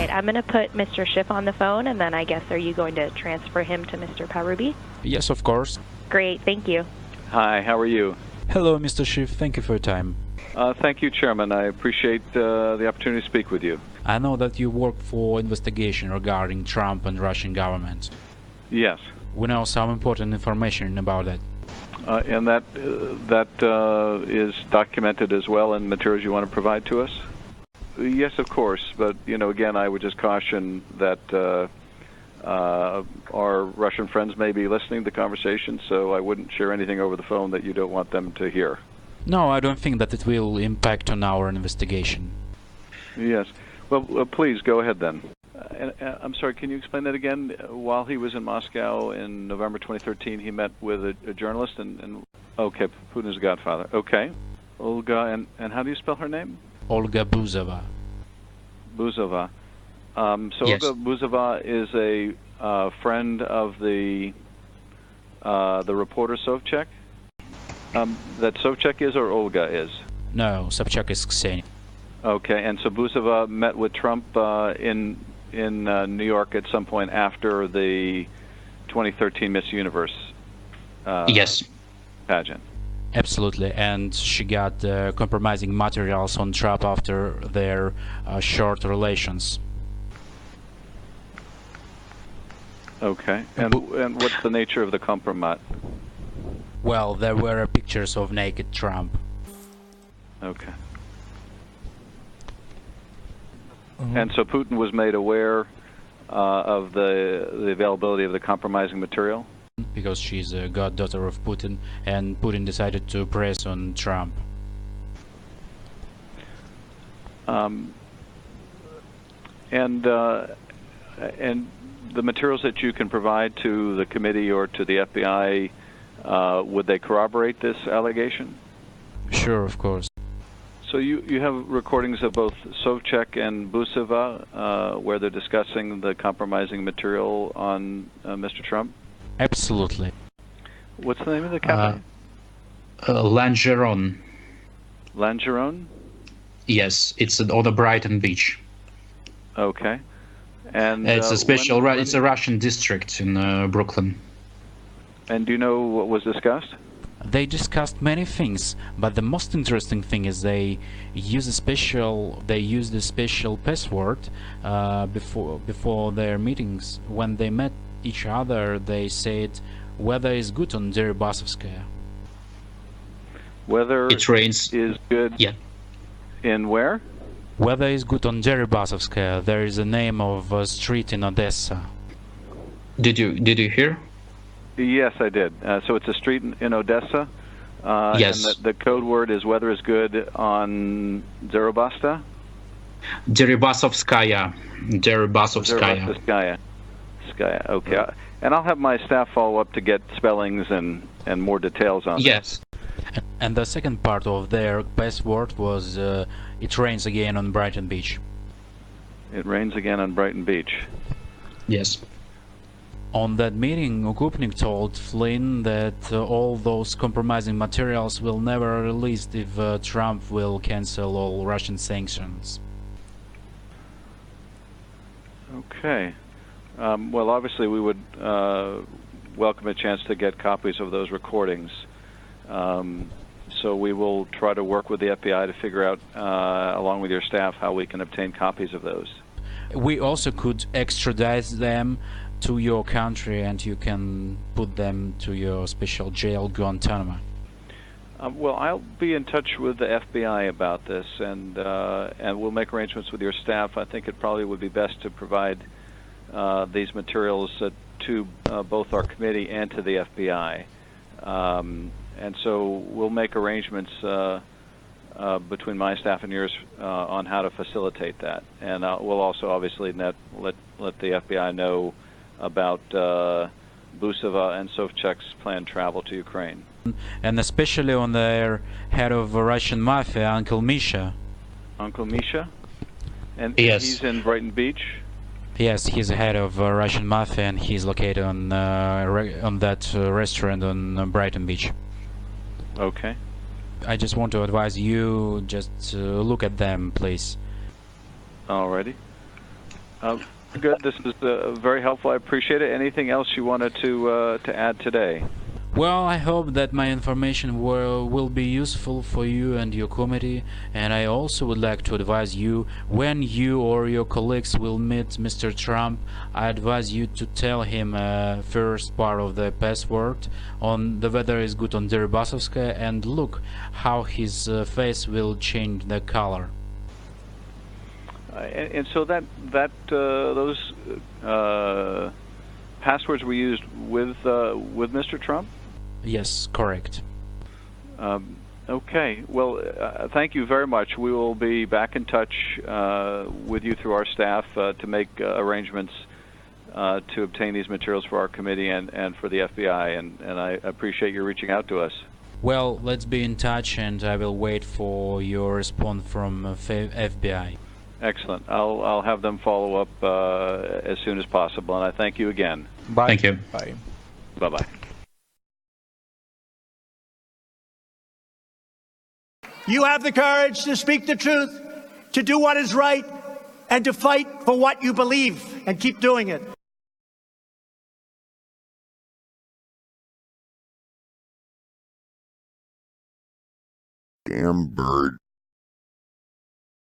right, I'm going to put Mr. Schiff on the phone, and then I guess are you going to transfer him to Mr. Powerby? Yes, of course. Great, thank you. Hi, how are you? Hello, Mr. Schiff. Thank you for your time. Thank you, Chairman. I appreciate the opportunity to speak with you. I know that you work for investigation regarding Trump and Russian government. Yes. We know some important information about that. And that is documented as well in materials you want to provide to us? Yes, of course. But, you know, again, I would just caution that our Russian friends may be listening to the conversation, so I wouldn't share anything over the phone that you don't want them to hear. No, I don't think that it will impact on our investigation. Yes. Well, please, go ahead then. I'm sorry, can you explain that again? While he was in Moscow in November 2013, he met with a journalist and okay, Putin's godfather. Okay. Olga, and how do you spell her name? Olga Buzova. Buzova. So Yes. Olga Buzova is a friend of the reporter Sobchak? That Sobchak is or Olga is? No, Sobchak is Ksenia. Okay, and so Buzova met with Trump in New York at some point after the 2013 Miss Universe Yes. pageant. Absolutely, and she got compromising materials on Trump after their short relations. Okay, and what's the nature of the compromise? Well, there were pictures of naked Trump. Okay. And so Putin was made aware of the availability of the compromising material? Because she's a goddaughter of Putin, and Putin decided to press on Trump. And the materials that you can provide to the committee or to the FBI, would they corroborate this allegation? Sure, of course. So you have recordings of both Sobchak and Buzova where they're discussing the compromising material on Mr. Trump? Absolutely. What's the name of the company? Langeron. Langeron? Yes, it's on the Brighton Beach. Okay. And It's a special. It's a Russian district in Brooklyn. And do you know what was discussed? They discussed many things, but the most interesting thing is they used a special password before their meetings. When they met each other, they said weather is good on Deribasovskaya. Weather It rains. is good. Yeah. In where? Weather is good on Deribasovskaya. There is a name of a street in Odessa. Did you hear? Yes, I did. So it's a street in Odessa. Yes. And the code word is weather is good on Zerobasta? Deribasovskaya. Deribasovskaya. Deribasovskaya. Skaya. Okay. And I'll have my staff follow up to get spellings and more details on Yes. And the second part of their password was it rains again on Brighton Beach. It rains again on Brighton Beach. Yes. On that meeting, Ukupnik told Flynn that all those compromising materials will never be released if Trump will cancel all Russian sanctions. Okay. Well, obviously we would welcome a chance to get copies of those recordings. So we will try to work with the FBI to figure out, along with your staff, how we can obtain copies of those. We also could extradite them to your country, and you can put them to your special jail, Guantanamo. Well, I'll be in touch with the FBI about this, and we'll make arrangements with your staff. I think it probably would be best to provide these materials to both our committee and to the FBI. And so we'll make arrangements between my staff and yours on how to facilitate that. And we'll also obviously let the FBI know about Buzova and Sobchak's planned travel to Ukraine. And especially on their head of Russian mafia, Uncle Misha. Uncle Misha? And Yes. he's in Brighton Beach? Yes, he's the head of Russian mafia, and he's located on that restaurant on Brighton Beach. Okay. I just want to advise you just look at them, please. Alrighty. Good. This is very helpful. I appreciate it. Anything else you wanted to add today? Well, I hope that my information will be useful for you and your committee, and I also would like to advise you, when you or your colleagues will meet Mr. Trump, I advise you to tell him first part of the password on the weather is good on Deribasovskaya, and look how his face will change the color. And so those passwords were used with Mr. Trump? Yes, correct. Okay. Well, thank you very much. We will be back in touch with you through our staff to make arrangements to obtain these materials for our committee and for the FBI. And I appreciate you reaching out to us. Well, let's be in touch, and I will wait for your response from FBI. Excellent. I'll have them follow up as soon as possible. And I thank you again. Bye. Thank you. Bye. Bye-bye. You have the courage to speak the truth, to do what is right, and to fight for what you believe, and keep doing it. Damn bird.